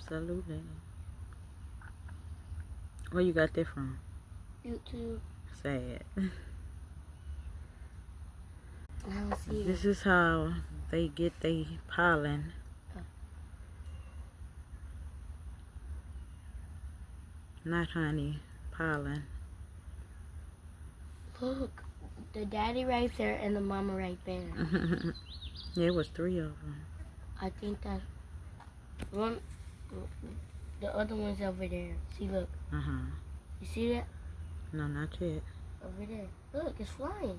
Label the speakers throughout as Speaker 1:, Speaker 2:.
Speaker 1: Absolutely. Where you got that from?
Speaker 2: YouTube.
Speaker 1: Sad.
Speaker 2: I don't see it.
Speaker 1: This is how they get their pollen. Not honey, pollen.
Speaker 2: Look, the daddy right there and the mama right there.
Speaker 1: Yeah, it was 3 of them.
Speaker 2: I think that one, the other one's over there. See, look. You see that?
Speaker 1: No, not yet.
Speaker 2: Over there. Look, it's flying.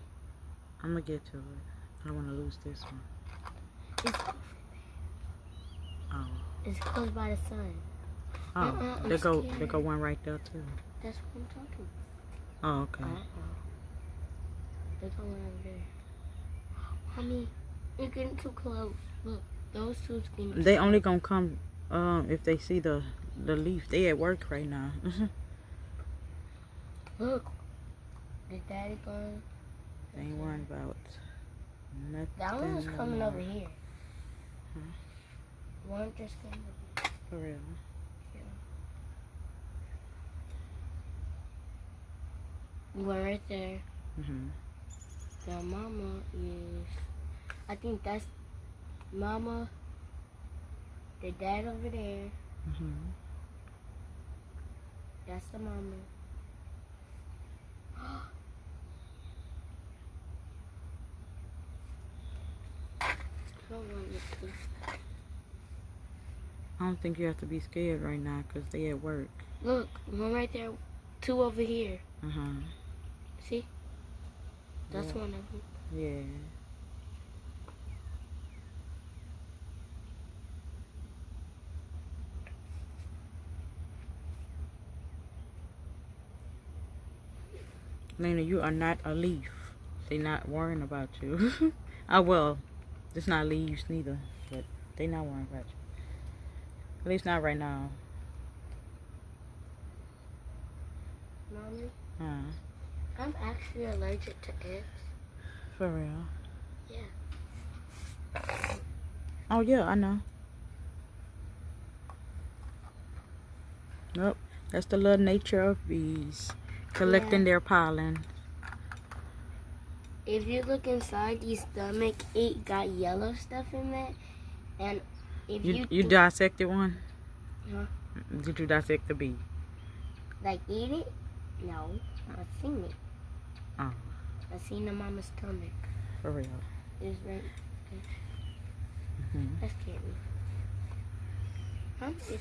Speaker 1: I'm gonna get to it. I don't want to lose this one.
Speaker 2: It's over there.
Speaker 1: Oh.
Speaker 2: It's close by the sun.
Speaker 1: Oh, there go one right there too.
Speaker 2: That's what I'm talking about.
Speaker 1: Oh, okay.
Speaker 2: There's one over there. Mommy, you're getting too close. Look, those two's getting
Speaker 1: They only gonna come if they see the leaf. They at work right now.
Speaker 2: Look, the daddy going.
Speaker 1: They ain't worrying about nothing.
Speaker 2: That one's coming over here.
Speaker 1: Huh?
Speaker 2: One just came over here.
Speaker 1: For real.
Speaker 2: One right there.
Speaker 1: Mhm.
Speaker 2: The mama is, I think that's mama, the dad over there.
Speaker 1: Mhm.
Speaker 2: That's the mama.
Speaker 1: I don't think you have to be scared right now because they at work.
Speaker 2: Look, one right there, 2 over here. See? That's one of them.
Speaker 1: Yeah. Lena, you are not a leaf. They not worrying about you. Oh, well, it's not leaves neither, but they not worrying about you. At least not right now.
Speaker 2: Mommy? I'm actually allergic to ants.
Speaker 1: For real?
Speaker 2: Yeah.
Speaker 1: Oh, yeah, I know. Nope. That's the little nature of bees. Collecting their pollen.
Speaker 2: If you look inside the stomach, it got yellow stuff in there. And if
Speaker 1: you dissected one?
Speaker 2: Huh?
Speaker 1: Did you dissect the bee?
Speaker 2: Like eat it? No. I've seen it.
Speaker 1: Oh.
Speaker 2: I've seen the mama's stomach.
Speaker 1: For real?
Speaker 2: It's right there. That scared me.